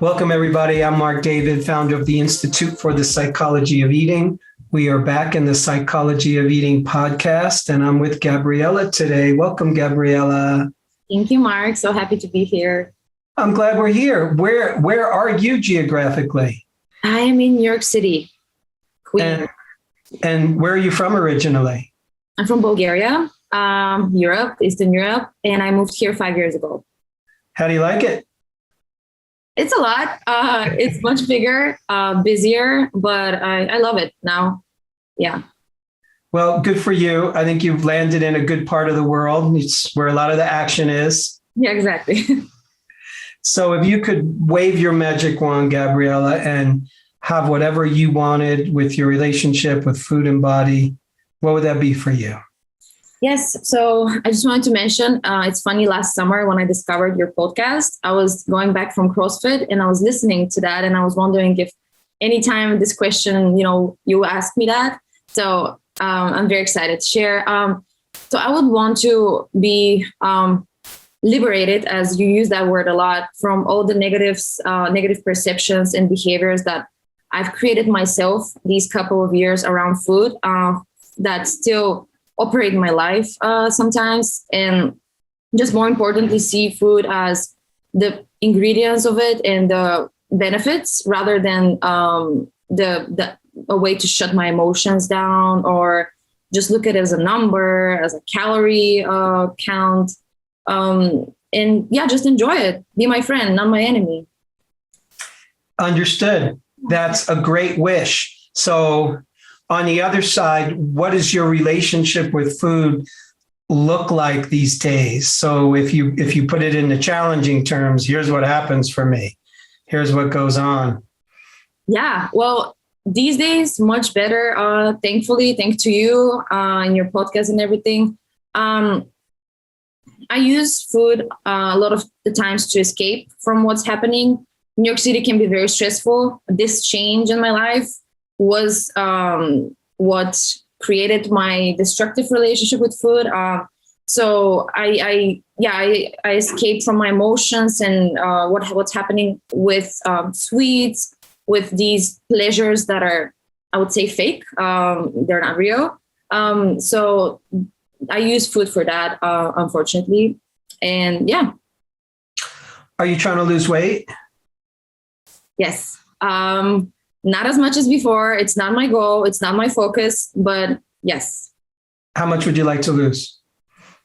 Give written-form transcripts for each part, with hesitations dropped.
Welcome, everybody. I'm Marc David, founder of the Institute for the Psychology of Eating. We are back in the Psychology of Eating podcast, and I'm with Gabriela today. Welcome, Gabriela. Thank you, Mark. So happy to be here. I'm glad we're here. Where are you geographically? I am in New York City, Queen. And where are you from originally? I'm from Bulgaria, Europe, Eastern Europe, and I moved here 5 years ago. How do you like it? It's a lot. It's much bigger, busier, but I love it now. Yeah. Well, good for you. I think you've landed in a good part of the world. It's where a lot of the action is. Yeah, exactly. So if you could wave your magic wand, Gabriela, and have whatever you wanted with your relationship with food and body, what would that be for you? Yes. So I just wanted to mention, it's funny, last summer when I discovered your podcast, I was going back from CrossFit and I was listening to that. And I was wondering if anytime this question, you asked me that. So I'm very excited to share. So I would want to be liberated, as you use that word a lot, from all the negative perceptions and behaviors that I've created myself these couple of years around food that still operate in my life sometimes, and just more importantly, see food as the ingredients of it and the benefits rather than a way to shut my emotions down or just look at it as a number, as a calorie count. And yeah, just enjoy it. Be my friend, not my enemy. Understood. That's a great wish. So on the other side, what does your relationship with food look like these days? So if you put it into challenging terms, here's what happens for me. Here's what goes on. Yeah. Well, these days, much better. Thankfully, thanks to you and your podcast and everything. I use food a lot of the times to escape from what's happening. New York City can be very stressful. This change in my life was what created my destructive relationship with food. So I escaped from my emotions and what's happening with sweets, with these pleasures that are, I would say, fake. They're not real. So I use food for that, unfortunately. And yeah. Are you trying to lose weight? Yes. Not as much as before. It's not my goal. It's not my focus, but yes. How much would you like to lose?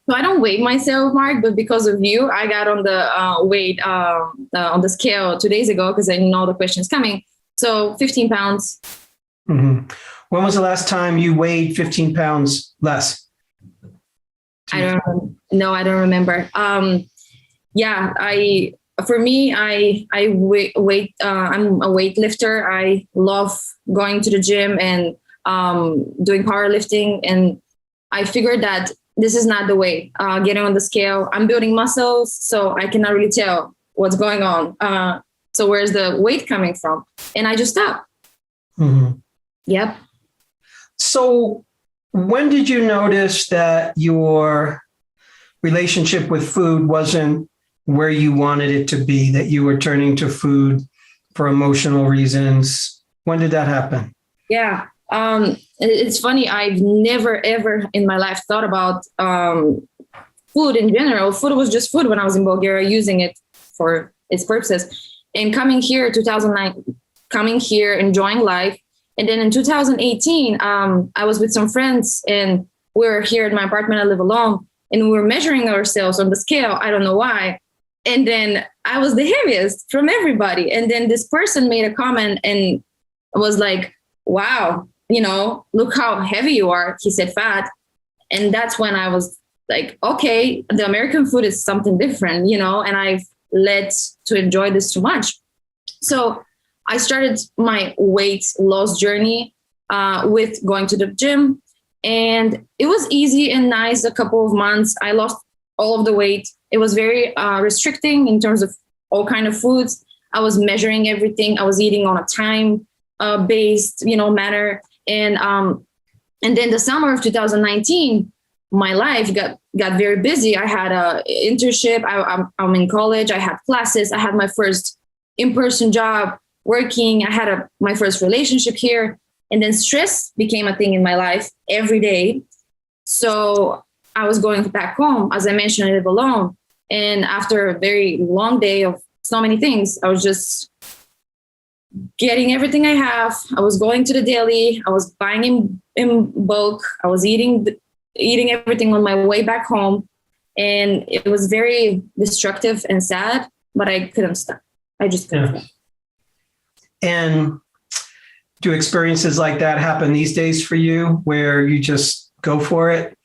So I don't weigh myself, Mark, but because of you, I got on the weight on the scale 2 days ago because I know the question is coming. So 15 pounds. Mm-hmm. When was the last time you weighed 15 pounds less? I don't remember. For me, I wait. I'm a weightlifter. I love going to the gym and doing powerlifting. And I figured that this is not the way. Getting on the scale, I'm building muscles, so I cannot really tell what's going on. So where's the weight coming from? And I just stopped. Mm-hmm. Yep. So when did you notice that your relationship with food wasn't where you wanted it to be, that you were turning to food for emotional reasons? When did that happen? Yeah. It's funny. I've never, ever in my life thought about food in general. Food was just food when I was in Bulgaria, using it for its purposes. And coming here, 2009, enjoying life. And then in 2018, I was with some friends and we were here in my apartment. I live alone and we were measuring ourselves on the scale. I don't know why. And then I was the heaviest from everybody. And then this person made a comment and was like, wow, look how heavy you are. He said fat. And that's when I was like, okay, the American food is something different, and I've led to enjoy this too much. So I started my weight loss journey with going to the gym. And it was easy and nice. A couple of months, I lost all of the weight. It was very restricting in terms of all kind of foods. I was measuring everything. I was eating on a time based, manner. And then the summer of 2019, my life got very busy. I had a internship. I'm in college. I had classes. I had my first in-person job, working. I had my first relationship here, and then stress became a thing in my life every day. So I was going back home. As I mentioned, I live alone. And after a very long day of so many things, I was just getting everything I have. I was going to the deli. I was buying in bulk. I was eating everything on my way back home. And it was very destructive and sad, but I couldn't stop. I just couldn't stop. And do experiences like that happen these days for you where you just go for it?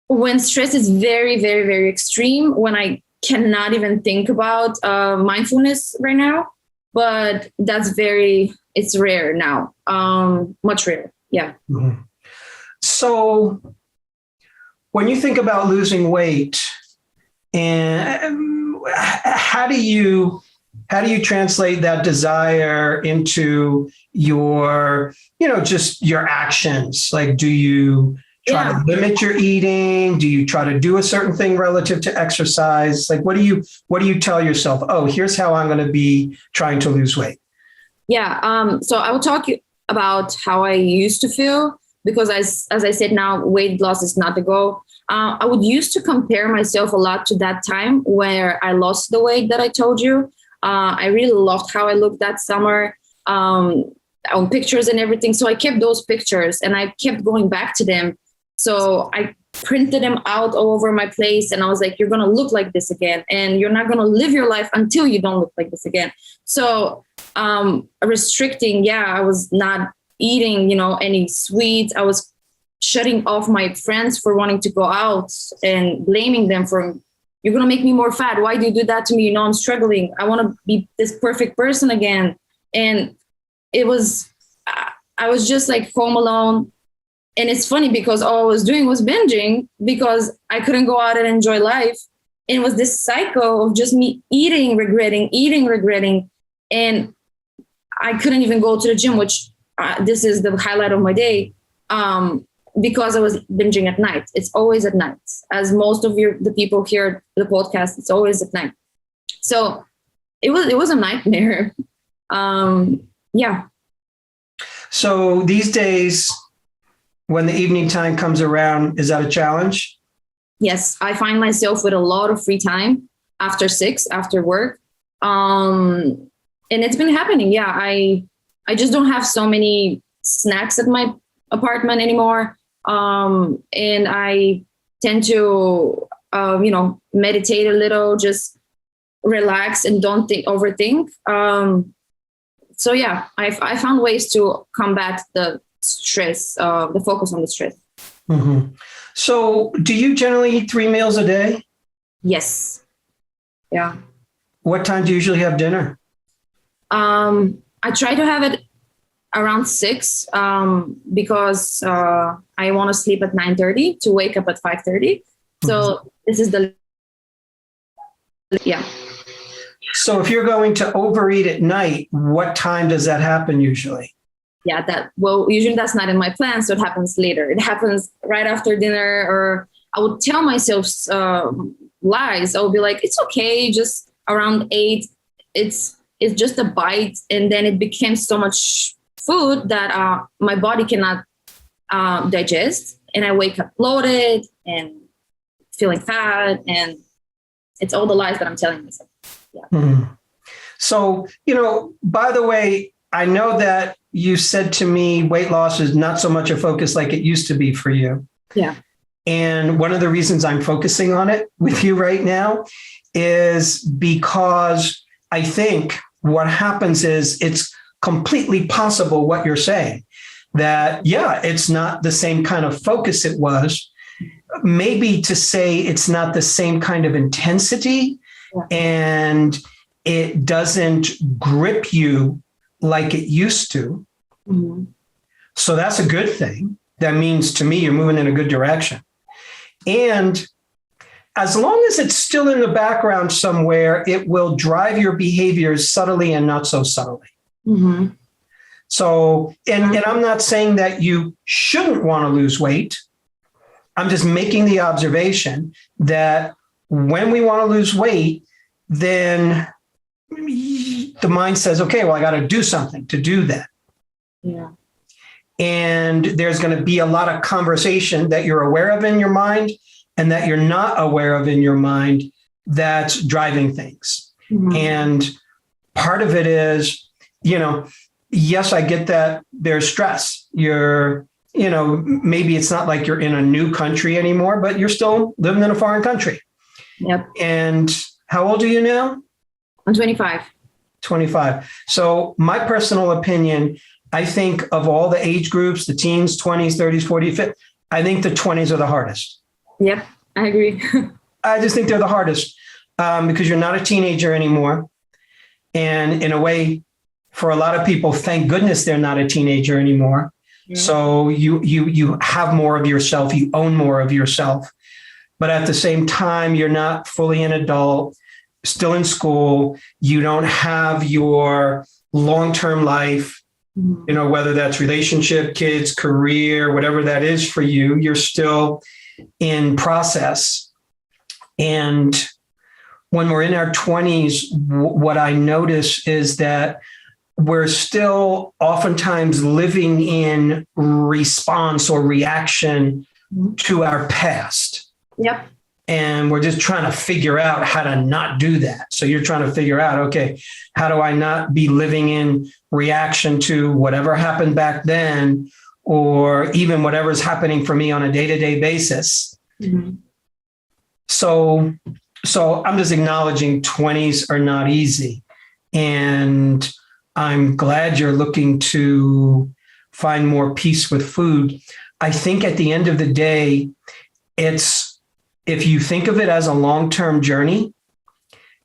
When stress is very, very, very extreme, when I cannot even think about mindfulness right now, but it's rare now, much rarer. Yeah. Mm-hmm. So when you think about losing weight, and how do you translate that desire into your, just your actions? Like, do you try to limit your eating? Do you try to do a certain thing relative to exercise? Like, what do you tell yourself? Oh, here's how I'm going to be trying to lose weight. Yeah. So I will talk about how I used to feel, because as I said, now weight loss is not the goal. I would used to compare myself a lot to that time where I lost the weight that I told you. I really loved how I looked that summer on pictures and everything. So I kept those pictures and I kept going back to them. So I printed them out all over my place. And I was like, you're going to look like this again. And you're not going to live your life until you don't look like this again. So restricting, I was not eating, any sweets. I was shutting off my friends for wanting to go out and blaming them for, you're going to make me more fat. Why do you do that to me? I'm struggling. I want to be this perfect person again. And I was just like home alone. And it's funny because all I was doing was binging because I couldn't go out and enjoy life. And it was this cycle of just me eating, regretting. And I couldn't even go to the gym, which this is the highlight of my day. Because I was binging at night. It's always at night. As most of the people hear the podcast, it's always at night. So it was a nightmare. Yeah. So these days, when the evening time comes around, is that a challenge? Yes, I find myself with a lot of free time after 6, after work. And it's been happening. Yeah, I just don't have so many snacks at my apartment anymore. And I tend to, meditate a little, just relax and don't overthink. So yeah, I found ways to combat the stress, the focus on the stress. Mm-hmm. So do you generally eat 3 meals a day? Yes. Yeah. What time do you usually have dinner? I try to have it around 6 because I want to sleep at 9:30 to wake up at 5:30. So this is yeah. So if you're going to overeat at night, what time does that happen usually? Yeah, usually that's not in my plan. So it happens later. It happens right after dinner, or I would tell myself lies. I would be like, it's okay. Just around 8, it's just a bite. And then it became so much food that my body cannot digest. And I wake up bloated and feeling fat. And it's all the lies that I'm telling myself. Yeah. Mm-hmm. So, by the way, I know that you said to me, weight loss is not so much a focus like it used to be for you. Yeah. And one of the reasons I'm focusing on it with you right now is because I think what happens is it's completely possible what you're saying, that, it's not the same kind of focus it was. Maybe to say it's not the same kind of intensity, and it doesn't grip you like it used to. Mm-hmm. So that's a good thing. That means to me, you're moving in a good direction. And as long as it's still in the background somewhere, it will drive your behaviors subtly and not so subtly. Mm-hmm. So, and I'm not saying that you shouldn't want to lose weight. I'm just making the observation that when we want to lose weight, then the mind says, okay, well, I got to do something to do that. Yeah. And there's going to be a lot of conversation that you're aware of in your mind and that you're not aware of in your mind that's driving things. Mm-hmm. And part of it is, yes, I get that there's stress. Maybe it's not like you're in a new country anymore, but you're still living in a foreign country. Yep. And how old are you now? I'm 25. 25. So my personal opinion, I think of all the age groups, the teens, 20s, 30s, 40s, 50s, I think the 20s are the hardest. Yep, I agree. I just think they're the hardest because you're not a teenager anymore. And in a way, for a lot of people, thank goodness they're not a teenager anymore. Yeah. So you have more of yourself, you own more of yourself. But at the same time, you're not fully an adult, still in school. You don't have your long-term life, whether that's relationship, kids, career, whatever that is for you, you're still in process. And when we're in our 20s, what I notice is that we're still oftentimes living in response or reaction to our past. Yep. And we're just trying to figure out how to not do that. So you're trying to figure out, okay, how do I not be living in reaction to whatever happened back then, or even whatever's happening for me on a day-to-day basis? Mm-hmm. So I'm just acknowledging 20s are not easy. And I'm glad you're looking to find more peace with food. I think at the end of the day, if you think of it as a long-term journey,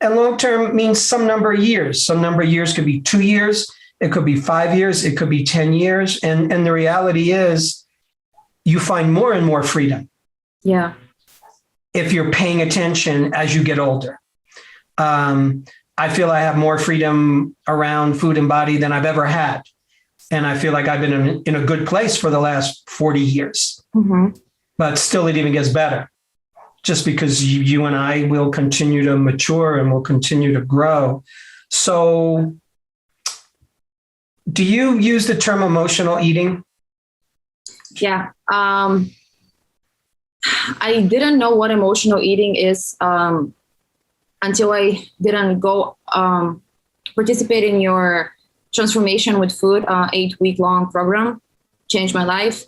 and long-term means some number of years. Some number of years could be 2 years, it could be 5 years, it could be 10 years. And the reality is you find more and more freedom. Yeah. If you're paying attention as you get older. I feel I have more freedom around food and body than I've ever had. And I feel like I've been in a good place for the last 40 years. Mm-hmm. But still, it even gets better. Just because you and I will continue to mature and will continue to grow. So do you use the term emotional eating? Yeah. I didn't know what emotional eating is until I didn't go participate in your transformation with food, 8-week-long program, changed my life.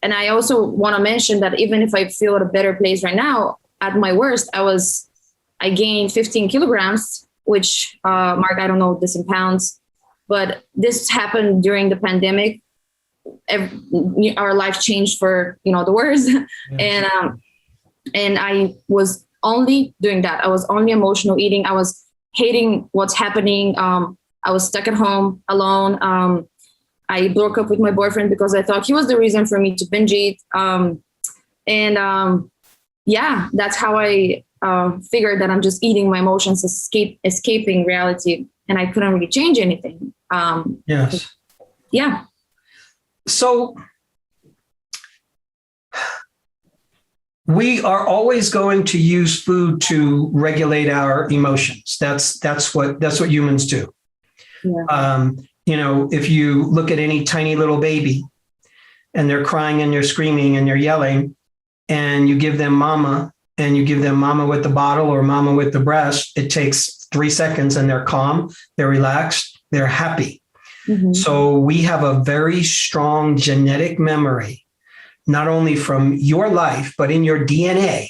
And I also want to mention that even if I feel at a better place right now, at my worst, I gained 15 kilograms, which, Mark, I don't know this in pounds, but this happened during the pandemic. Our life changed for, the worst. Yeah. And I was only doing that. I was only emotional eating. I was hating what's happening. I was stuck at home alone. I broke up with my boyfriend because I thought he was the reason for me to binge eat. That's how I figured that I'm just eating my emotions, escaping reality, and I couldn't really change anything. Yes. Yeah. So we are always going to use food to regulate our emotions. That's what humans do. Yeah. If you look at any tiny little baby and they're crying and they're screaming and they're yelling, and you give them mama with the bottle or mama with the breast, it takes 3 seconds and they're calm, they're relaxed, they're happy. Mm-hmm. So we have a very strong genetic memory, not only from your life, but in your DNA.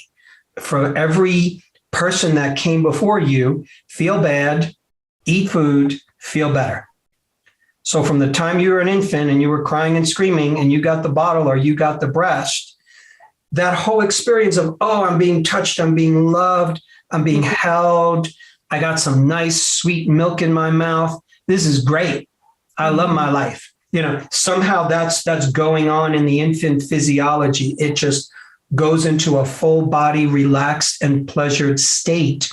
For every person that came before you, feel bad, eat food, feel better. So from the time you were an infant and you were crying and screaming and you got the bottle or you got the breast, that whole experience of, I'm being touched, I'm being loved, I'm being held, I got some nice sweet milk in my mouth. This is great. I love my life. Somehow that's going on in the infant physiology. It just goes into a full body, relaxed and pleasured state.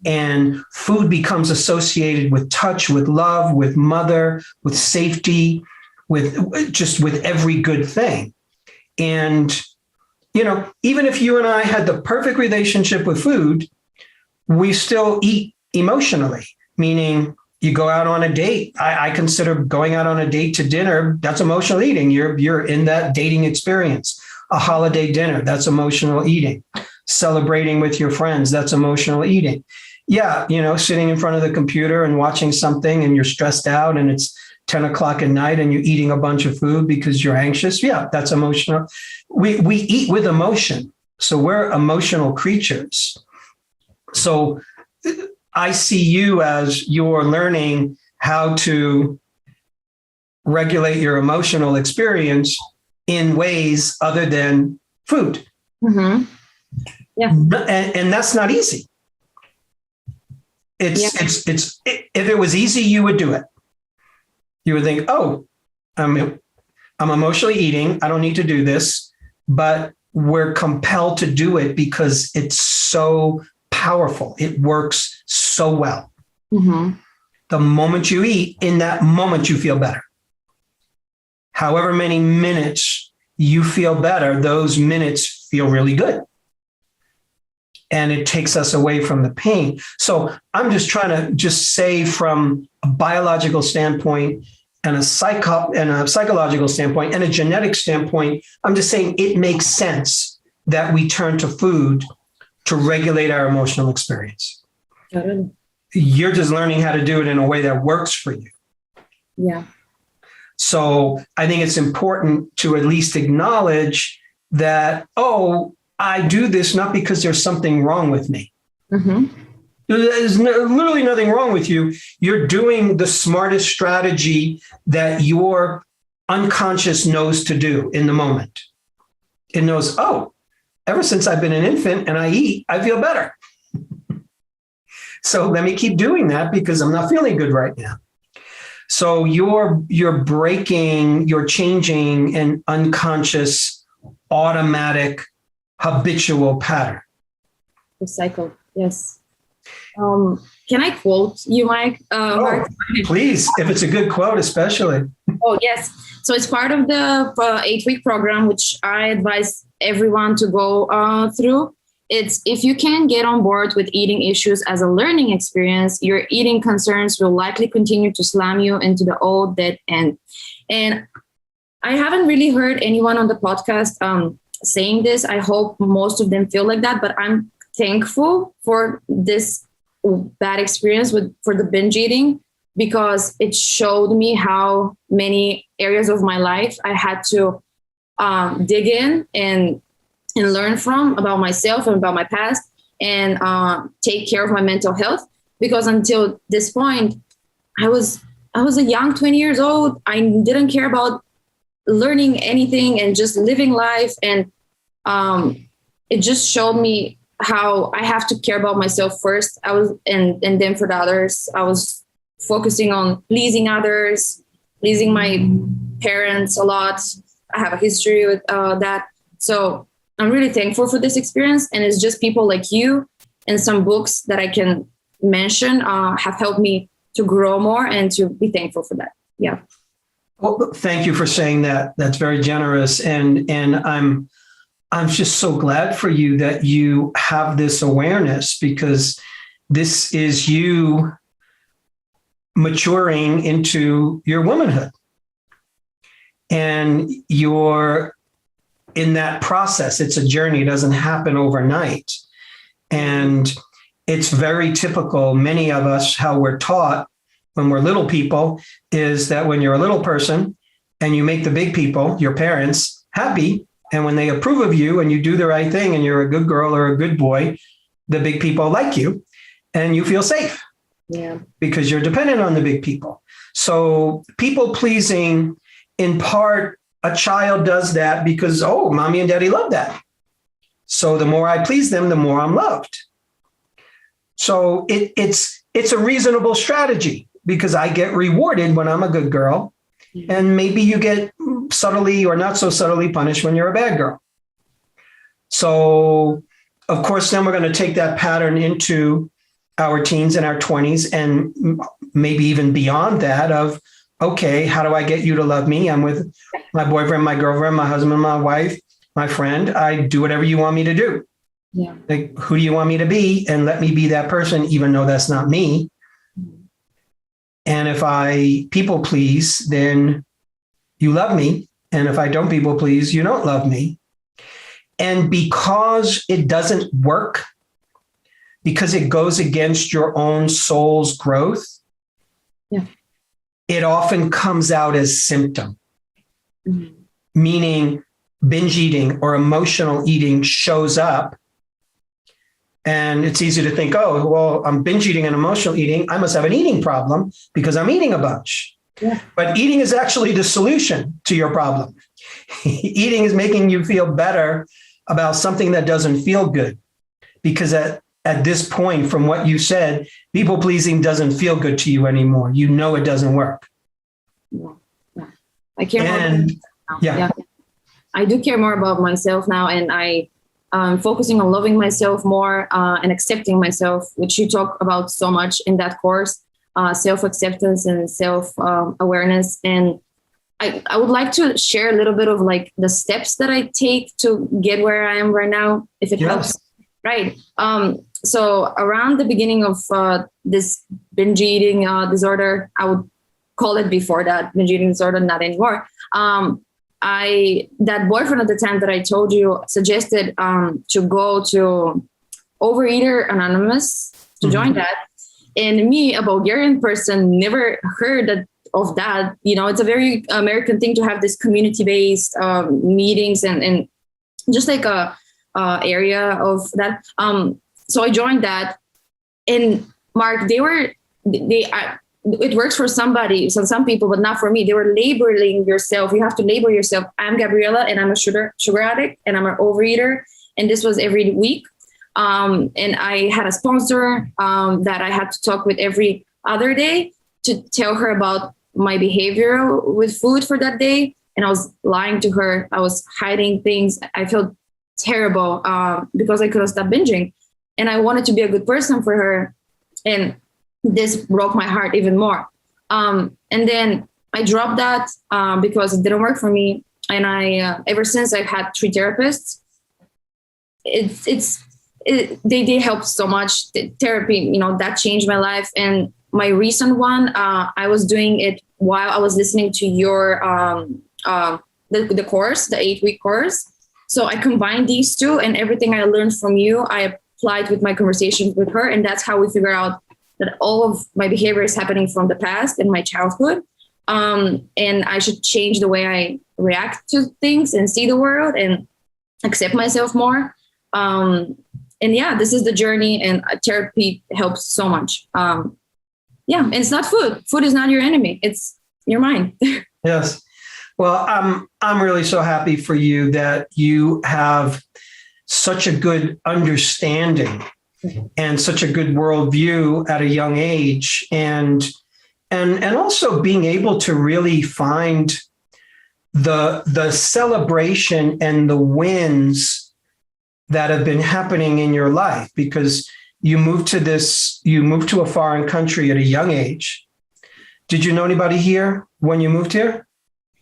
And food becomes associated with touch, with love, with mother, with safety, with every good thing. And, even if you and I had the perfect relationship with food, we still eat emotionally, meaning you go out on a date. I consider going out on a date to dinner, that's emotional eating. You're in that dating experience. A holiday dinner, that's emotional eating. Celebrating with your friends, that's emotional eating. Yeah, sitting in front of the computer and watching something and you're stressed out and it's 10 o'clock at night and you're eating a bunch of food because you're anxious. Yeah, that's emotional. We eat with emotion. So we're emotional creatures. So I see you as you're learning how to regulate your emotional experience in ways other than food. Mm-hmm. Yeah. And that's not easy. If it was easy, you would do it. You would think, oh, I'm emotionally eating. I don't need to do this, but we're compelled to do it because it's so powerful. It works so well. Mm-hmm. The moment you eat, in that moment, you feel better. However many minutes you feel better, those minutes feel really good. And it takes us away from the pain. So I'm just trying to say from a biological standpoint and a psychological standpoint and a genetic standpoint, I'm just saying it makes sense that we turn to food to regulate our emotional experience. Got it. You're just learning how to do it in a way that works for you. Yeah. So I think it's important to at least acknowledge that, oh, I do this not because there's something wrong with me. Mm-hmm. There's literally nothing wrong with you. You're doing the smartest strategy that your unconscious knows to do in the moment. It knows, oh, ever since I've been an infant and I eat, I feel better. So let me keep doing that because I'm not feeling good right now. So you're breaking, you're changing an unconscious, automatic, habitual pattern. The cycle, yes. Can I quote you, Mike? Mark? Please, if it's a good quote, especially. Oh, yes. So it's part of the 8-week program, which I advise everyone to go through. It's if you can get on board with eating issues as a learning experience, your eating concerns will likely continue to slam you into the old dead end. And I haven't really heard anyone on the podcast saying this. I hope most of them feel like that, but I'm thankful for this bad experience for the binge eating because it showed me how many areas of my life I had to dig in and learn from about myself and about my past and take care of my mental health. Because until this point, I was a young 20 years old. I didn't care about learning anything and just living life. And it just showed me how I have to care about myself first. And then for the others, I was focusing on pleasing others, pleasing my parents a lot. I have a history with that. So I'm really thankful for this experience. And it's just people like you and some books that I can mention have helped me to grow more and to be thankful for that. Yeah. Well, thank you for saying that. That's very generous. And I'm just so glad for you that you have this awareness because this is you maturing into your womanhood. And you're in that process. It's a journey. It doesn't happen overnight. And it's very typical. Many of us, how we're taught when we're little people is that when you're a little person and you make the big people, your parents, happy, and when they approve of you and you do the right thing and you're a good girl or a good boy, the big people like you and you feel safe. Yeah. Because you're dependent on the big people. So people pleasing, in part, a child does that because, oh, mommy and daddy love that. So the more I please them, the more I'm loved. So it's a reasonable strategy because I get rewarded when I'm a good girl. And maybe you get subtly or not so subtly punished when you're a bad girl. So, of course, then we're going to take that pattern into our teens and our 20s and maybe even beyond that of, okay, how do I get you to love me? I'm with my boyfriend, my girlfriend, my husband, my wife, my friend. I do whatever you want me to do. Yeah. Like, who do you want me to be? And let me be that person, even though that's not me. And if I people please, then you love me. And if I don't people please, you don't love me. And because it doesn't work, because it goes against your own soul's growth, yeah, it often comes out as symptom, meaning binge eating or emotional eating shows up. And it's easy to think, oh, well, I'm binge eating and emotional eating. I must have an eating problem because I'm eating a bunch. Yeah. But eating is actually the solution to your problem. Eating is making you feel better about something that doesn't feel good. Because at this point, from what you said, people pleasing doesn't feel good to you anymore. You know it doesn't work. Yeah. I care and, more. Yeah. I do care more about myself now, and I'm focusing on loving myself more and accepting myself, which you talk about so much in that course, self-acceptance and self-awareness. And I would like to share a little bit of like the steps that I take to get where I am right now, if it helps. Right. So around the beginning of this binge eating disorder, I would call it before that, binge eating disorder, not anymore. That boyfriend at the time that I told you suggested to go to Overeater Anonymous to join that. And me, a Bulgarian person, never heard of that. You know, it's a very American thing to have this community-based meetings and just like a area of that. So I joined that. And Mark, it works for some people, but not for me. They were labeling yourself. You have to label yourself. I'm Gabriela, and I'm a sugar addict, and I'm an overeater. And this was every week. And I had a sponsor that I had to talk with every other day to tell her about my behavior with food for that day. And I was lying to her. I was hiding things. I felt terrible because I couldn't stop binging. And I wanted to be a good person for her. And this broke my heart even more. And then I dropped that because it didn't work for me. And I, ever since, I've had 3 therapists. They helped so much. The therapy, you know, that changed my life. And my recent one, I was doing it while I was listening to your the course, the 8-week course. So I combined these two, and everything I learned from you, I applied with my conversations with her, and that's how we figure out that all of my behavior is happening from the past and my childhood. And I should change the way I react to things and see the world and accept myself more. And yeah, this is the journey, and therapy helps so much. Yeah, and it's not food. Food is not your enemy. It's your mind. Yes. Well, I'm really so happy for you that you have such a good understanding and such a good worldview at a young age, and also being able to really find the celebration and the wins that have been happening in your life, because you moved to a foreign country at a young age. Did you know anybody here when you moved here?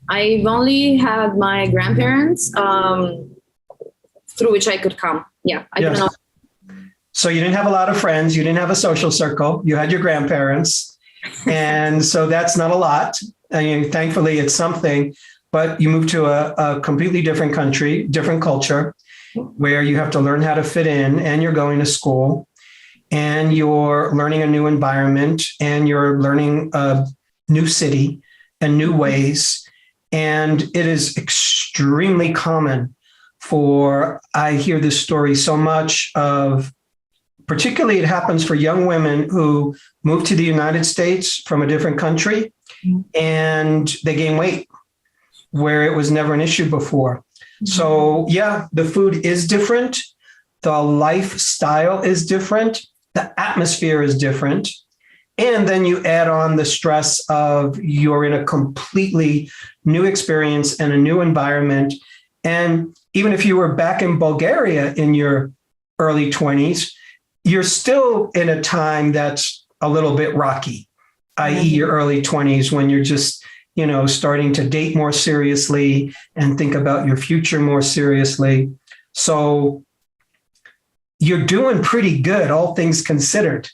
I've only had my grandparents through which I could come. Yeah, I didn't know. So you didn't have a lot of friends. You didn't have a social circle. You had your grandparents. And so that's not a lot. I mean, thankfully, it's something. But you moved to a completely different country, different culture, where you have to learn how to fit in, and you're going to school, and you're learning a new environment, and you're learning a new city and new ways. And it is extremely common I hear this story so much of, particularly it happens for young women who move to the United States from a different country, and they gain weight where it was never an issue before. So yeah, the food is different. The lifestyle is different. The atmosphere is different. And then you add on the stress of you're in a completely new experience and a new environment. And even if you were back in Bulgaria in your early 20s, you're still in a time that's a little bit rocky, i.e. your early 20s, when you're just, starting to date more seriously and think about your future more seriously. So you're doing pretty good, all things considered.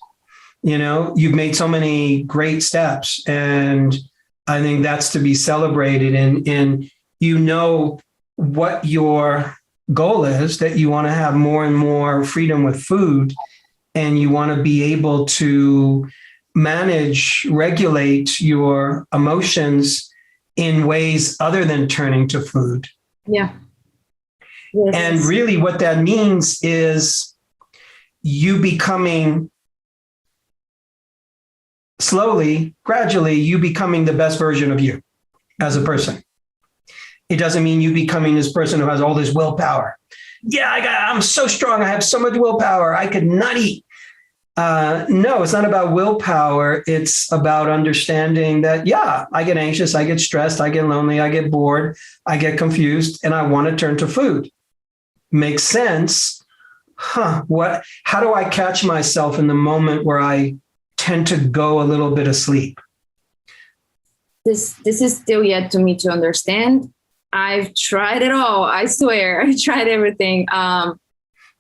You've made so many great steps, and I think that's to be celebrated. And what your goal is, that you want to have more and more freedom with food, and you want to be able to regulate your emotions in ways other than turning to food. Yeah. Yes. And really what that means is you becoming gradually, you becoming the best version of you as a person. It doesn't mean you becoming this person who has all this willpower. Yeah, I'm so strong. I have so much willpower. I could not eat. No, it's not about willpower. It's about understanding that, yeah, I get anxious, I get stressed, I get lonely, I get bored, I get confused, and I want to turn to food. Makes sense. How do I catch myself in the moment where I tend to go a little bit asleep? This is still yet to me to understand. I've tried it all. I swear, I tried everything.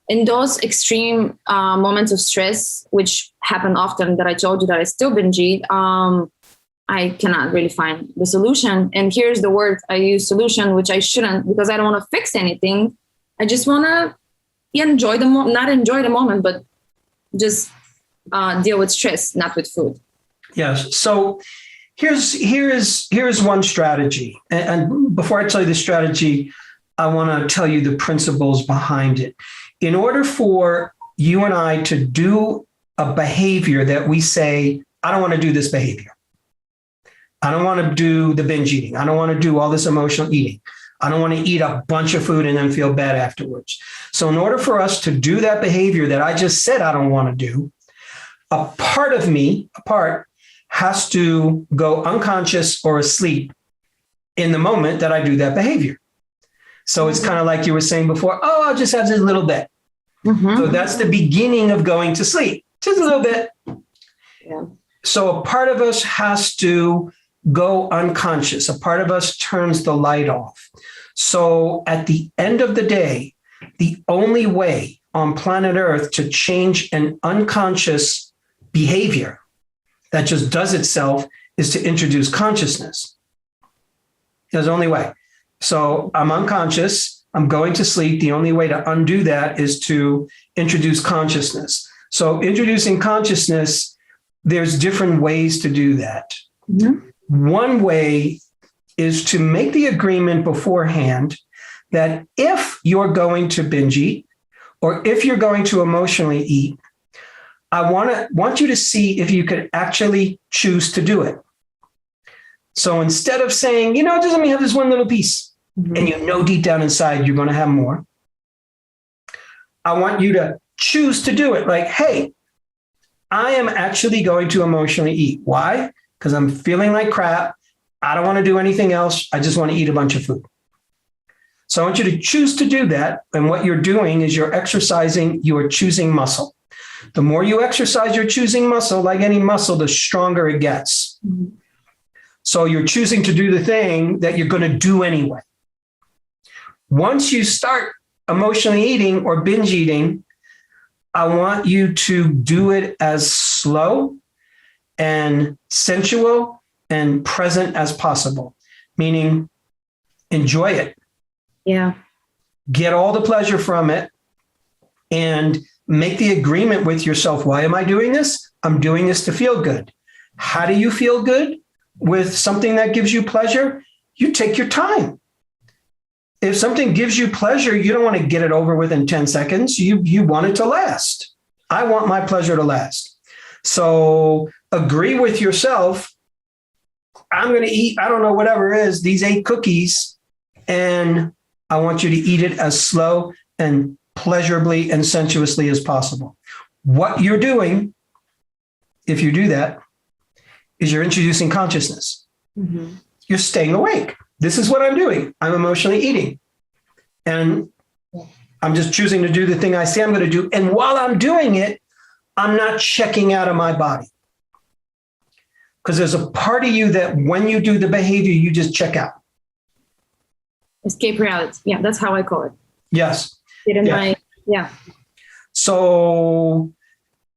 In those extreme moments of stress, which happen often, that I told you that I still binge eat, I cannot really find the solution. And here's the word I use, solution, which I shouldn't, because I don't want to fix anything. I just want to enjoy not enjoy the moment, but just deal with stress, not with food. Yes. So here's one strategy. And before I tell you the strategy, I want to tell you the principles behind it. In order for you and I to do a behavior that we say, I don't want to do this behavior. I don't want to do the binge eating. I don't want to do all this emotional eating. I don't want to eat a bunch of food and then feel bad afterwards. So in order for us to do that behavior that I just said I don't want to do, a part has to go unconscious or asleep in the moment that I do that behavior. So it's kind of like you were saying before, I'll just have this little bit. Mm-hmm. So that's the beginning of going to sleep, just a little bit. Yeah. So a part of us has to go unconscious. A part of us turns the light off. So at the end of the day, the only way on planet Earth to change an unconscious behavior that just does itself is to introduce consciousness. There's the only way. So I'm unconscious, I'm going to sleep. The only way to undo that is to introduce consciousness. So introducing consciousness, there's different ways to do that. Mm-hmm. One way is to make the agreement beforehand that if you're going to binge eat, or if you're going to emotionally eat, I want you to see if you could actually choose to do it. So instead of saying, just let me have this one little piece, mm-hmm. and deep down inside you're going to have more, I want you to choose to do it. Like, hey, I am actually going to emotionally eat. Why? Because I'm feeling like crap. I don't want to do anything else. I just want to eat a bunch of food. So I want you to choose to do that. And what you're doing is you're exercising, you are choosing muscle. The more you exercise, you're choosing muscle. Like any muscle, the stronger it gets. Mm-hmm. So you're choosing to do the thing that you're going to do anyway. Once you start emotionally eating or binge eating, I want you to do it as slow and sensual and present as possible, meaning enjoy it. Yeah. Get all the pleasure from it and make the agreement with yourself. Why am I doing this? I'm doing this to feel good. How do you feel good with something that gives you pleasure? You take your time. If something gives you pleasure, you don't want to get it over with in 10 seconds. You want it to last. I want my pleasure to last. So agree with yourself. I'm going to eat, I don't know, whatever it is, these 8 cookies, and I want you to eat it as slow and pleasurably and sensuously as possible. What you're doing, if you do that, is you're introducing consciousness. Mm-hmm. You're staying awake. This is what I'm doing. I'm emotionally eating. And I'm just choosing to do the thing I say I'm going to do. And while I'm doing it, I'm not checking out of my body. Because there's a part of you that when you do the behavior, you just check out. Escape reality. Yeah, that's how I call it. Yes. Yeah. So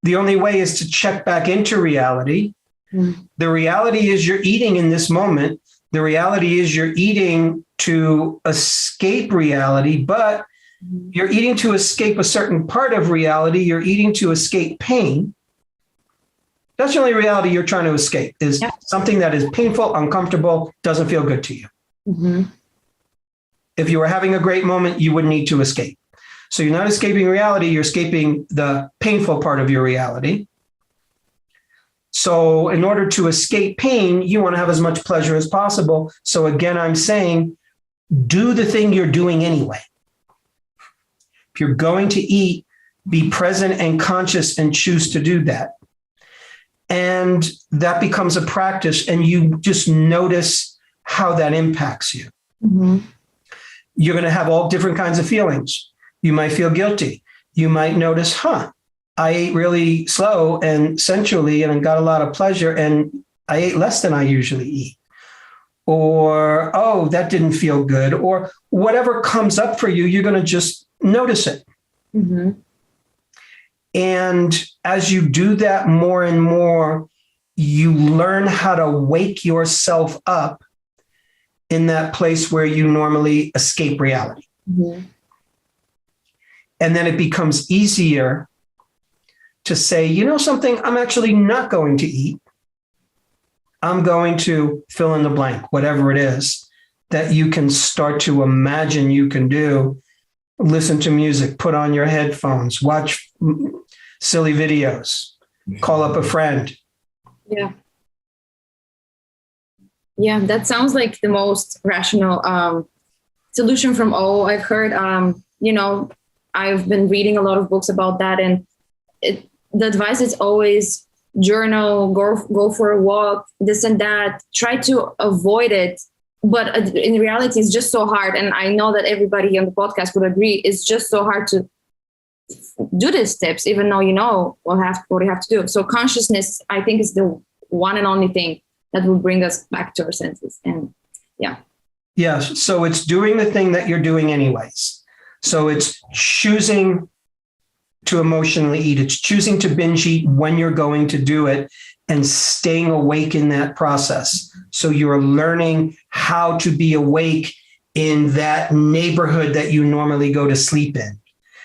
the only way is to check back into reality. The reality is you're eating in this moment. The reality is you're eating to escape reality, but you're eating to escape a certain part of reality. You're eating to escape pain. That's the only reality you're trying to escape, is something that is painful, uncomfortable, doesn't feel good to you. Mm-hmm. If you were having a great moment, you wouldn't need to escape. So you're not escaping reality, you're escaping the painful part of your reality. So in order to escape pain, you want to have as much pleasure as possible. So again, I'm saying, do the thing you're doing anyway. If you're going to eat, be present and conscious and choose to do that. And that becomes a practice, and you just notice how that impacts you. Mm-hmm. You're going to have all different kinds of feelings. You might feel guilty. You might notice, I ate really slow and sensually and got a lot of pleasure, and I ate less than I usually eat. Or, oh, that didn't feel good. Or whatever comes up for you, you're going to just notice it. Mm-hmm. And as you do that more and more, you learn how to wake yourself up in that place where you normally escape reality. Mm-hmm. And then it becomes easier to say, you know something, I'm actually not going to eat. I'm going to fill in the blank, whatever it is that you can start to imagine you can do. Listen to music, put on your headphones, watch silly videos, call up a friend. Yeah. Yeah, that sounds like the most rational solution from all I've heard. I've been reading a lot of books about that, and the advice is always journal, go for a walk, this and that. Try to avoid it, but in reality, it's just so hard. And I know that everybody on the podcast would agree. It's just so hard to do these steps, even though you know what you have to do. So consciousness, I think, is the one and only thing that will bring us back to our senses. And yeah. Yes. So it's doing the thing that you're doing anyways. So it's choosing to emotionally eat. It's choosing to binge eat when you're going to do it and staying awake in that process. So you're learning how to be awake in that neighborhood that you normally go to sleep in.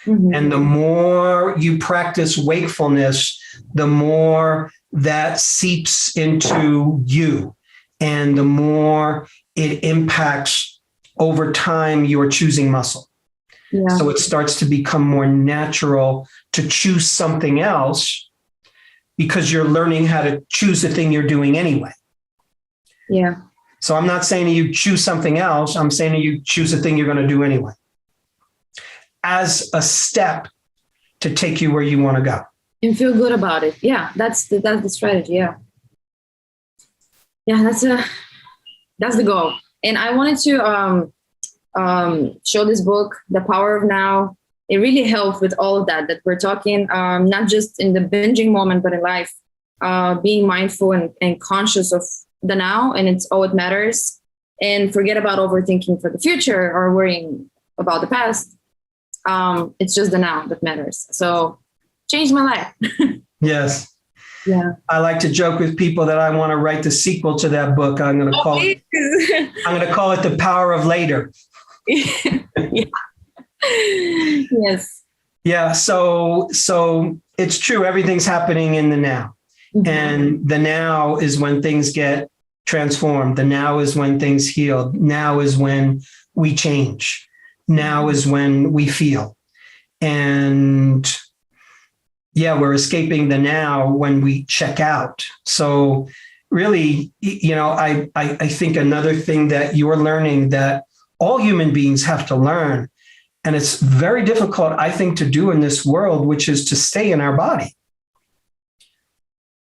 Mm-hmm. And the more you practice wakefulness, the more that seeps into you, and the more it impacts over time your choosing muscle. Yeah. So it starts to become more natural to choose something else because you're learning how to choose the thing you're doing anyway. Yeah. So I'm not saying to you choose something else. I'm saying to you choose the thing you're going to do anyway, as a step to take you where you want to go. And feel good about it. Yeah, that's the strategy. Yeah. Yeah, that's the goal. And I wanted to show this book, The Power of Now. It really helped with all of that we're talking, not just in the binging moment, but in life, being mindful and conscious of the now, and it's all it matters, and forget about overthinking for the future or worrying about the past. It's just the now that matters. So changed my life. Yes. Yeah. I like to joke with people that I want to write the sequel to that book. I'm going to call it The Power of Later. Yeah. Yes. Yeah. So it's true. Everything's happening in the now. Mm-hmm. And the now is when things get transformed. The now is when things heal. Now is when we change. Now is when we feel. And yeah, we're escaping the now when we check out. So really, I think another thing that you're learning that all human beings have to learn, and it's very difficult, I think, to do in this world, which is to stay in our body.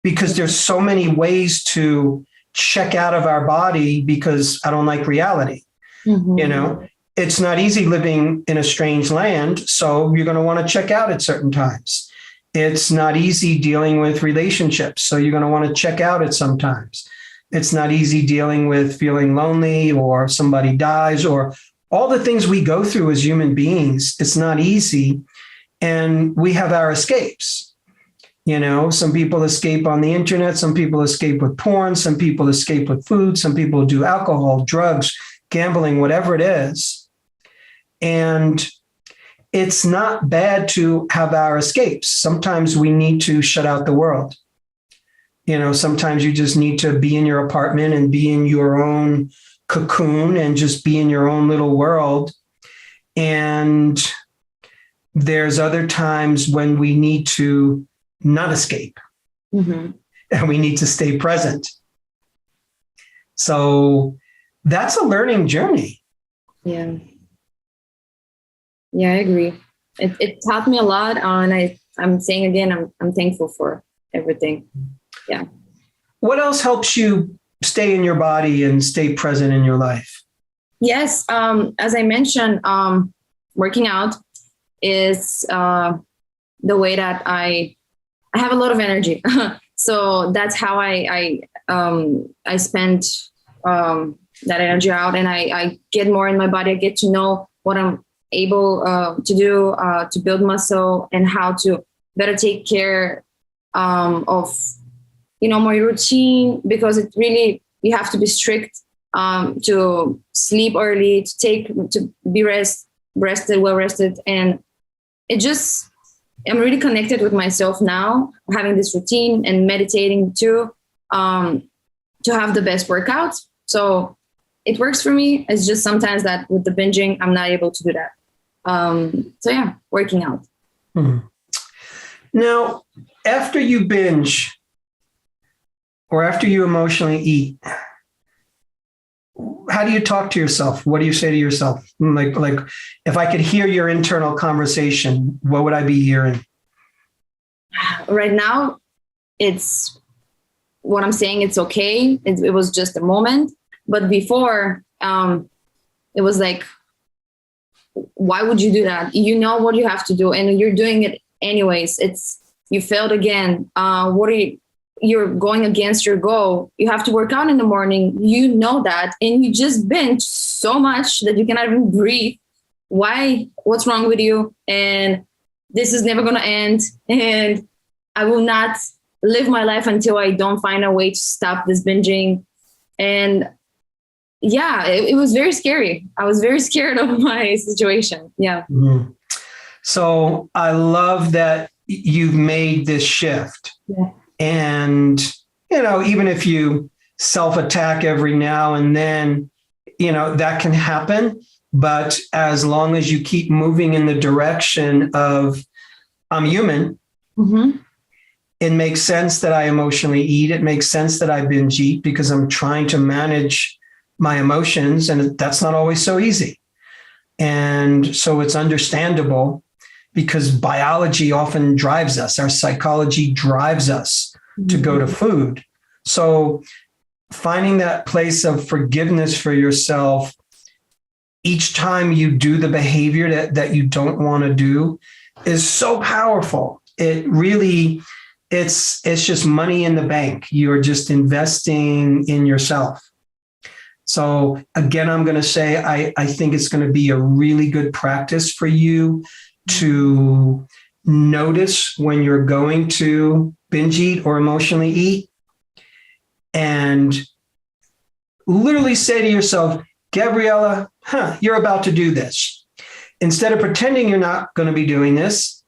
Because there's so many ways to check out of our body because I don't like reality. Mm-hmm. It's not easy living in a strange land, so you're going to want to check out at certain times. It's not easy dealing with relationships, so you're going to want to check out at some times. It's not easy dealing with feeling lonely or somebody dies or all the things we go through as human beings. It's not easy. and we have our escapes. You know, some people escape on the internet, some people escape with porn, some people escape with food, some people do alcohol, drugs, gambling, whatever it is. And it's not bad to have our escapes. Sometimes we need to shut out the world. You know, sometimes you just need to be in your apartment and be in your own cocoon and just be in your own little world. And there's other times when we need to not escape, and we need to stay present. So that's a learning journey. Yeah. Yeah, I agree. It taught me a lot, and I'm saying again, I'm thankful for everything. Yeah. What else helps you stay in your body and stay present in your life? Yes. As I mentioned, working out is the way that I have a lot of energy. So that's how I spend that energy out, and I get more in my body. I get to know what I'm able to do to build muscle, and how to better take care of, my routine, because it really, you have to be strict to sleep early, to be well rested. And I'm really connected with myself now, having this routine and meditating too, to have the best workouts. So it works for me. It's just sometimes that with the binging, I'm not able to do that. So yeah, working out. Mm-hmm. Now, after you binge or after you emotionally eat, how do you talk to yourself? What do you say to yourself? Like if I could hear your internal conversation, what would I be hearing? Right now, it's what I'm saying. It's okay. It was just a moment. But before, it was like, why would you do that? You know what you have to do, and you're doing it anyways. You failed again. You're going against your goal. You have to work out in the morning. You know that, and you just binge so much that you cannot even breathe. Why? What's wrong with you? And this is never going to end. And I will not live my life until I don't find a way to stop this binging. And yeah, it was very scary. I was very scared of my situation. Yeah. Mm-hmm. So I love that you've made this shift. Yeah. And, even if you self-attack every now and then, that can happen. But as long as you keep moving in the direction of, I'm human, it makes sense that I emotionally eat. It makes sense that I binge eat, because I'm trying to manage my emotions, and that's not always so easy. And so it's understandable, because biology often drives us. Our psychology drives us to go to food. So finding that place of forgiveness for yourself each time you do the behavior that you don't want to do is so powerful. It really, it's just money in the bank. You're just investing in yourself. So again, I'm going to say, I think it's going to be a really good practice for you to notice when you're going to binge eat or emotionally eat, and literally say to yourself, Gabriela, you're about to do this. Instead of pretending you're not going to be doing this,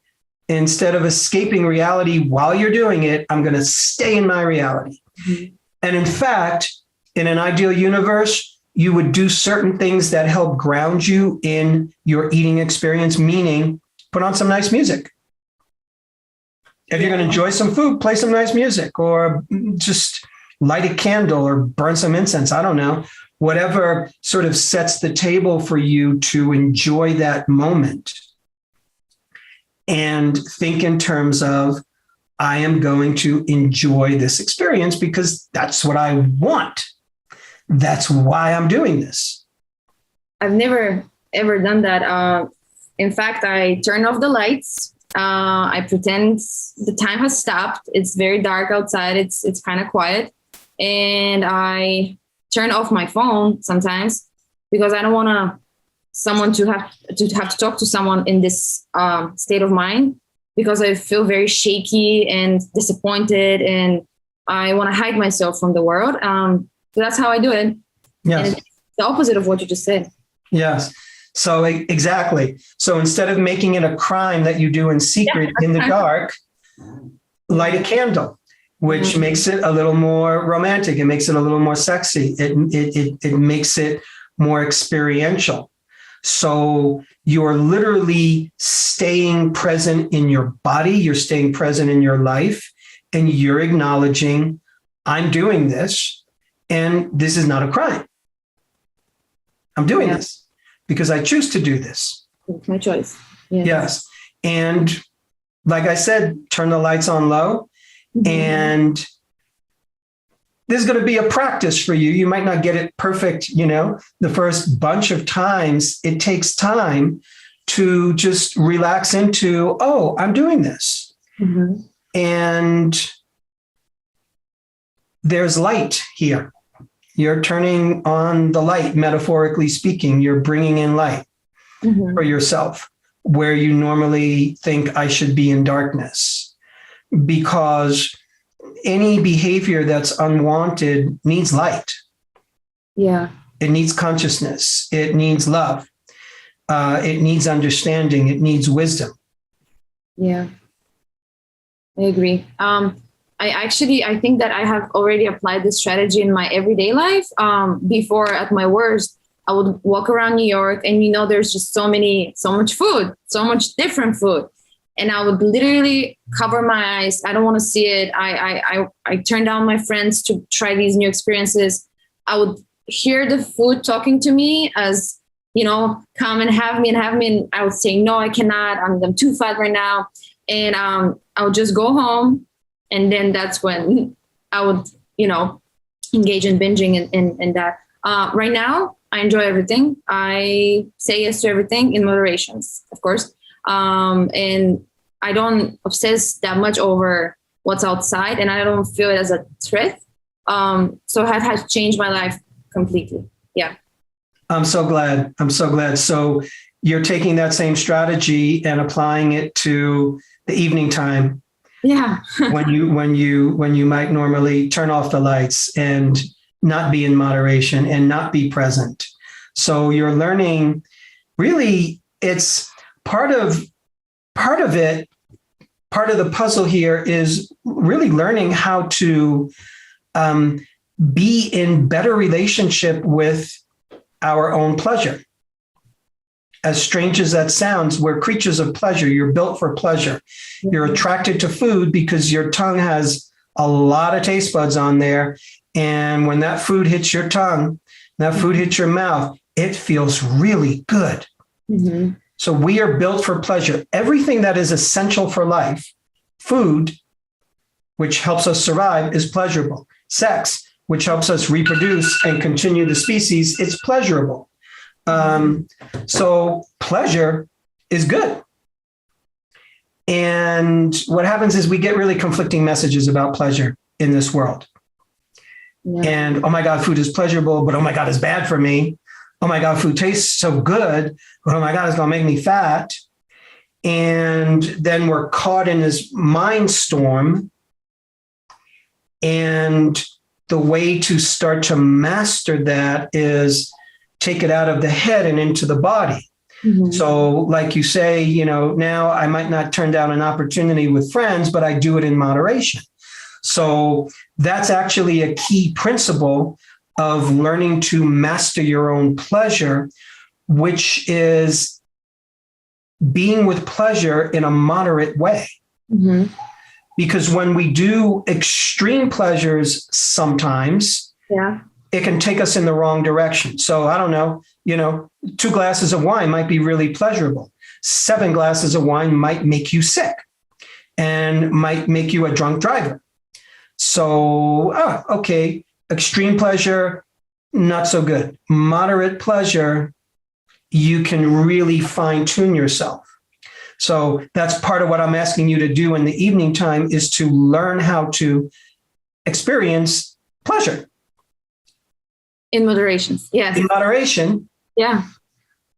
instead of escaping reality while you're doing it, I'm going to stay in my reality. Mm-hmm. And in fact, in an ideal universe, you would do certain things that help ground you in your eating experience, meaning put on some nice music. If you're going to enjoy some food, play some nice music, or just light a candle or burn some incense. I don't know, whatever sort of sets the table for you to enjoy that moment. And think in terms of, I am going to enjoy this experience because that's what I want. That's why I'm doing this. I've never, ever done that. In fact, I turn off the lights. I pretend the time has stopped. It's very dark outside. It's kind of quiet. And I turn off my phone sometimes because I don't want to someone to have to talk to someone in this state of mind, because I feel very shaky and disappointed, and I want to hide myself from the world. So that's how I do it. Yes. And it's the opposite of what you just said. Yes. So exactly. So instead of making it a crime that you do in secret in the dark, light a candle, which makes it a little more romantic. It makes it a little more sexy. It makes it more experiential. So you're literally staying present in your body. You're staying present in your life, and you're acknowledging, I'm doing this, and this is not a crime. I'm doing this because I choose to do this. It's my choice. Yes. And like I said, turn the lights on low, and there's going to be a practice for you. You might not get it perfect, the first bunch of times. It takes time to just relax into, oh, I'm doing this. And there's light here. You're turning on the light, metaphorically speaking. You're bringing in light for yourself where you normally think I should be in darkness, because any behavior that's unwanted needs light. Yeah. It needs consciousness. It needs love. It needs understanding. It needs wisdom. Yeah, I agree. I think that I have already applied this strategy in my everyday life. Before, at my worst, I would walk around New York, and there's just so much food, so much different food. And I would literally cover my eyes. I don't want to see it. I turn down my friends to try these new experiences. I would hear the food talking to me as, come and have me. And I would say, no, I cannot. I'm too fat right now. And I would just go home. And then that's when I would, engage in binging and that. Right now, I enjoy everything. I say yes to everything in moderations, of course. And I don't obsess that much over what's outside, and I don't feel it as a threat. So it has changed my life completely. Yeah. I'm so glad. So you're taking that same strategy and applying it to the evening time. Yeah. when you might normally turn off the lights and not be in moderation and not be present. So you're learning, really, it's part of it. Part of the puzzle here is really learning how to be in better relationship with our own pleasure. As strange as that sounds, we're creatures of pleasure. You're built for pleasure. You're attracted to food because your tongue has a lot of taste buds on there. And when that food hits your tongue, that food hits your mouth, it feels really good. So we are built for pleasure. Everything that is essential for life, food, which helps us survive, is pleasurable. Sex, which helps us reproduce and continue the species, it's pleasurable. So pleasure is good. And what happens is we get really conflicting messages about pleasure in this world. Yeah. And, oh my God, food is pleasurable, but oh my God, it's bad for me. Oh my God, food tastes so good, but oh my God, it's going to make me fat. And then we're caught in this mind storm. And the way to start to master that is take it out of the head and into the body. So like you say, now I might not turn down an opportunity with friends, but I do it in moderation. So that's actually a key principle of learning to master your own pleasure, which is being with pleasure in a moderate way. Because when we do extreme pleasures sometimes, it can take us in the wrong direction. So I don't know, 2 glasses of wine might be really pleasurable. 7 glasses of wine might make you sick and might make you a drunk driver. So, okay, extreme pleasure, not so good. Moderate pleasure, you can really fine tune yourself. So that's part of what I'm asking you to do in the evening time, is to learn how to experience pleasure. In moderation, yes. In moderation. Yeah.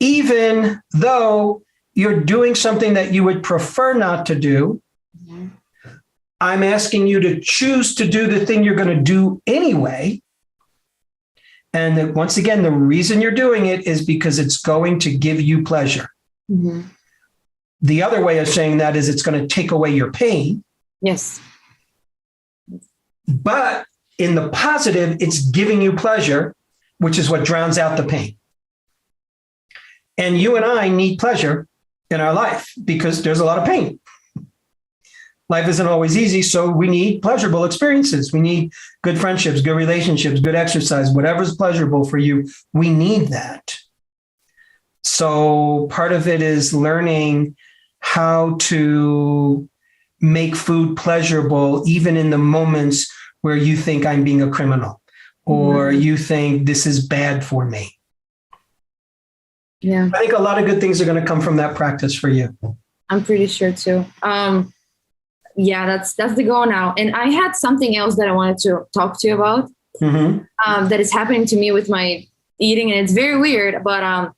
even though you're doing something that you would prefer not to do. Mm-hmm. I'm asking you to choose to do the thing you're going to do anyway. And once again, the reason you're doing it is because it's going to give you pleasure. Mm-hmm. The other way of saying that is it's going to take away your pain. Yes. But in the positive, it's giving you pleasure, which is what drowns out the pain. And you and I need pleasure in our life because there's a lot of pain. Life isn't always easy, so we need pleasurable experiences. We need good friendships, good relationships, good exercise, whatever's pleasurable for you. We need that. So part of it is learning how to make food pleasurable, even in the moments where you think I'm being a criminal or you think this is bad for me. Yeah. I think a lot of good things are going to come from that practice for you. I'm pretty sure too. Yeah, that's the goal now. And I had something else that I wanted to talk to you about that is happening to me with my eating. And it's very weird, but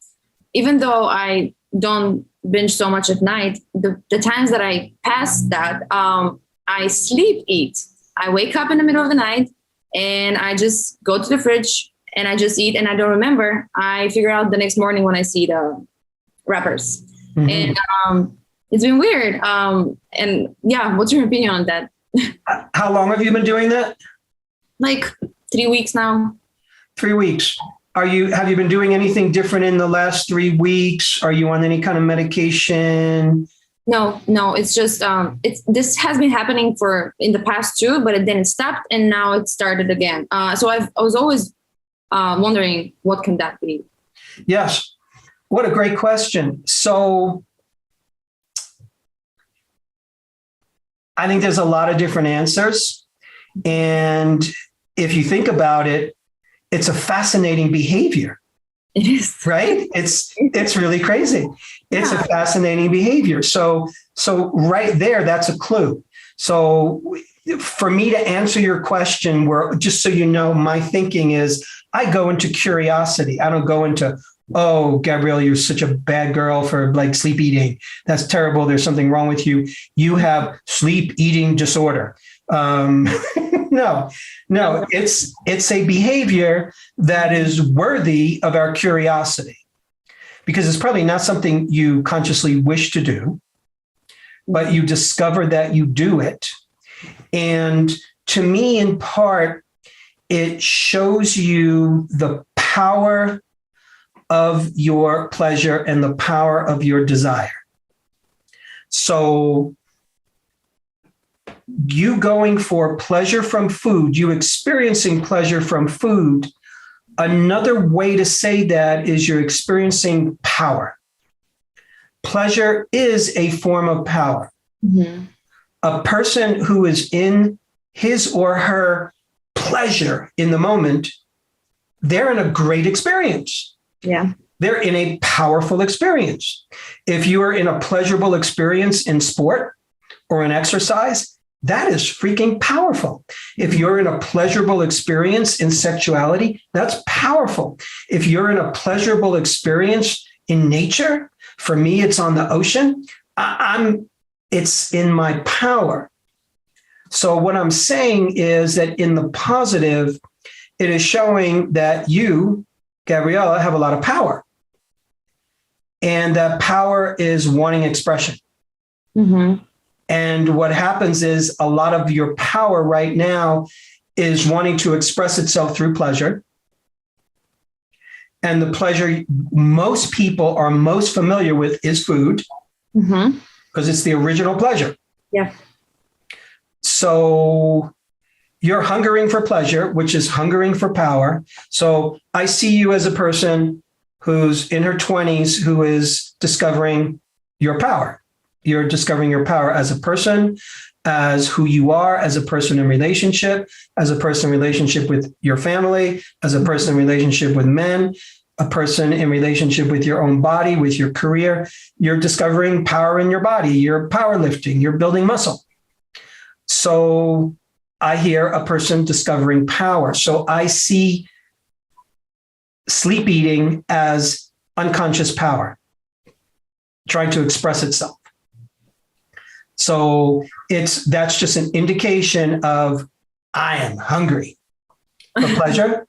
even though I don't binge so much at night, the times that I pass that, I sleep eat. I wake up in the middle of the night and I just go to the fridge and I just eat and I don't remember. I figure out the next morning when I see the wrappers. And it's been weird. And yeah, what's your opinion on that? How long have you been doing that? Like 3 weeks now. 3 weeks. Have you been doing anything different in the last 3 weeks? Are you on any kind of medication? No, it's just, this has been happening in the past too, but then it stopped and now it started again. So I was always wondering, what can that be? Yes. What a great question. So I think there's a lot of different answers. And if you think about it, it's a fascinating behavior. It is. Right? It's really crazy. It's a fascinating behavior. So right there, that's a clue. So for me to answer your question, just so you know, my thinking is I go into curiosity. I don't go into, oh, Gabriela, you're such a bad girl for like sleep eating. That's terrible. There's something wrong with you. You have sleep eating disorder. No, it's a behavior that is worthy of our curiosity because it's probably not something you consciously wish to do, but you discover that you do it. And to me, in part, it shows you the power of your pleasure and the power of your desire. So you going for pleasure from food, you experiencing pleasure from food, another way to say that is you're experiencing power. Pleasure is a form of power. Mm-hmm. A person who is in his or her pleasure in the moment, they're in a great experience. Yeah. They're in a powerful experience. If you are in a pleasurable experience in sport or in exercise, that is freaking powerful. If you're in a pleasurable experience in sexuality, that's powerful. If you're in a pleasurable experience in nature, for me, it's on the ocean, it's in my power. So what I'm saying is that in the positive, it is showing that you, Gabriela, have a lot of power. And that power is wanting expression. Mm-hmm. And what happens is a lot of your power right now is wanting to express itself through pleasure. And the pleasure most people are most familiar with is food, because it's the original pleasure. Yeah. So you're hungering for pleasure, which is hungering for power. So I see you as a person who's in her 20s, who is discovering your power. You're discovering your power as a person, as who you are, as a person in relationship, as a person in relationship with your family, as a person in relationship with men, a person in relationship with your own body, with your career. You're discovering power in your body. You're powerlifting. You're building muscle. So I hear a person discovering power. So I see sleep eating as unconscious power trying to express itself. So that's just an indication of I am hungry for pleasure,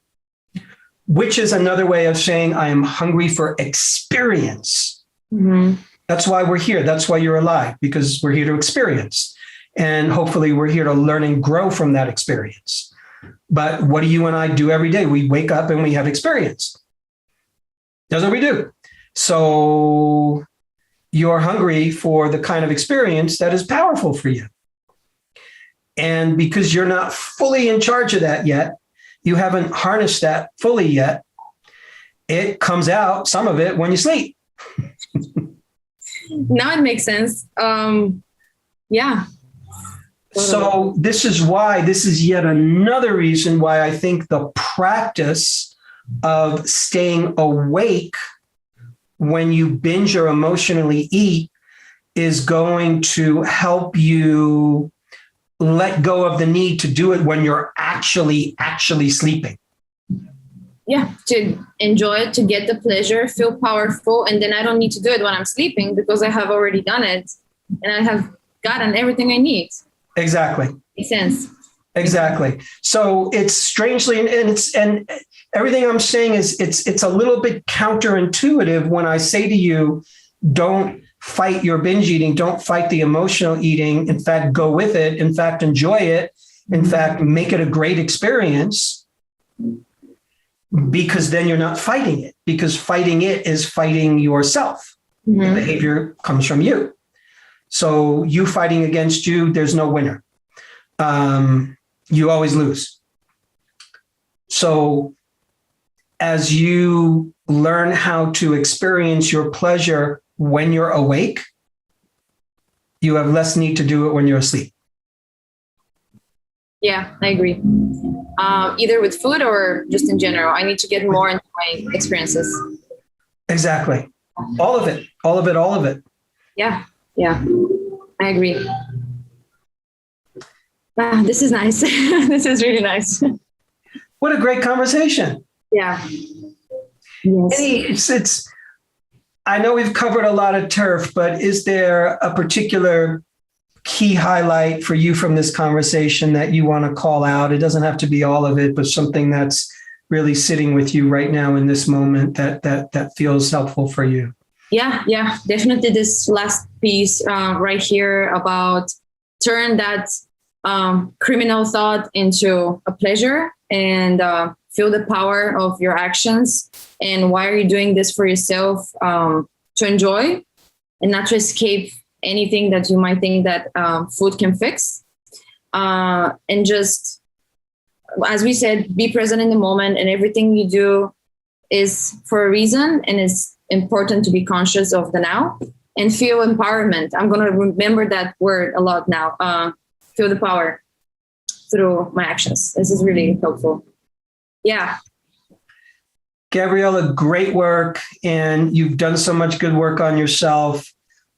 which is another way of saying I am hungry for experience. Mm-hmm. That's why we're here. That's why you're alive, because we're here to experience. And hopefully we're here to learn and grow from that experience. But what do you and I do every day? We wake up and we have experience. That's what we do. So you're hungry for the kind of experience that is powerful for you. And because you're not fully in charge of that yet, you haven't harnessed that fully yet, it comes out, some of it, when you sleep. Now it makes sense. Yeah. So this is yet another reason why I think the practice of staying awake when you binge or emotionally eat is going to help you let go of the need to do it when you're actually sleeping. Yeah, to enjoy it, to get the pleasure, feel powerful. And then I don't need to do it when I'm sleeping because I have already done it and I have gotten everything I need. Exactly. Makes sense. Exactly. So it's strangely, and everything I'm saying is it's a little bit counterintuitive when I say to you, don't fight your binge eating, don't fight the emotional eating. In fact, go with it. In fact, enjoy it. In fact, make it a great experience, because then you're not fighting it, because fighting it is fighting yourself. Mm-hmm. The behavior comes from you. So you fighting against you, there's no winner. You always lose. So as you learn how to experience your pleasure when you're awake, you have less need to do it when you're asleep. Yeah, I agree. Either with food or just in general, I need to get more into my experiences. Exactly. All of it. Yeah. Yeah, I agree. Wow, this is nice. This is really nice. What a great conversation. Yeah. Yes. I know we've covered a lot of turf, but is there a particular key highlight for you from this conversation that you want to call out? It doesn't have to be all of it, but something that's really sitting with you right now in this moment that feels helpful for you. Yeah, definitely this last piece right here about turn that criminal thought into a pleasure and feel the power of your actions. And why are you doing this for yourself? To enjoy and not to escape anything that you might think that food can fix. And just, as we said, be present in the moment, and everything you do is for a reason, and it's important to be conscious of the now and feel empowerment. I'm going to remember that word a lot now. Feel the power through my actions. This is really helpful. Yeah. Gabriela, great work. And you've done so much good work on yourself.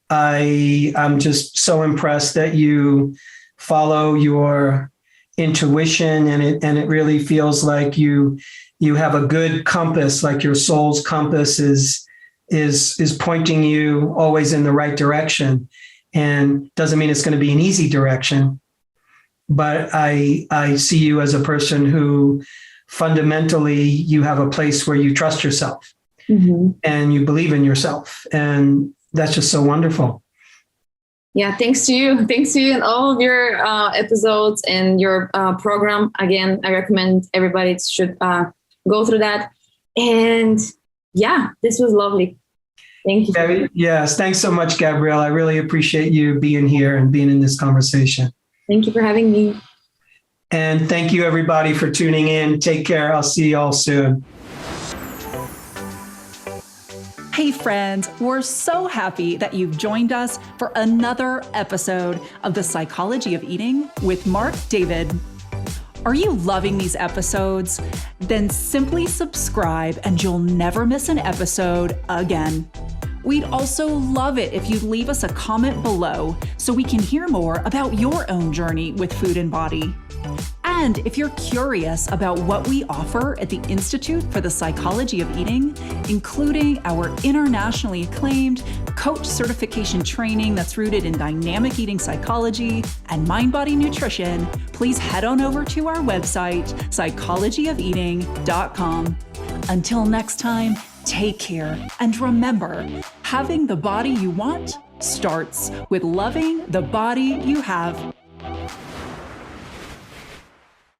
I'm just so impressed that you follow your intuition, and it really feels like you have a good compass, like your soul's compass is pointing you always in the right direction. And doesn't mean it's going to be an easy direction, but I see you as a person who fundamentally you have a place where you trust yourself, mm-hmm. and you believe in yourself. And that's just so wonderful. Yeah, thanks to you and all of your episodes and your program. Again, I recommend everybody should go through that. And yeah, this was lovely. Thank you. Yes, thanks so much, Gabrielle. I really appreciate you being here and being in this conversation. Thank you for having me. And thank you, everybody, for tuning in. Take care. I'll see you all soon. Hey friends, we're so happy that you've joined us for another episode of The Psychology of Eating with Marc David. Are you loving these episodes? Then simply subscribe and you'll never miss an episode again. We'd also love it if you'd leave us a comment below so we can hear more about your own journey with food and body. And And if you're curious about what we offer at the Institute for the Psychology of Eating, including our internationally acclaimed coach certification training that's rooted in dynamic eating psychology and mind-body nutrition, please head on over to our website, psychologyofeating.com. Until next time, take care. And remember, having the body you want starts with loving the body you have.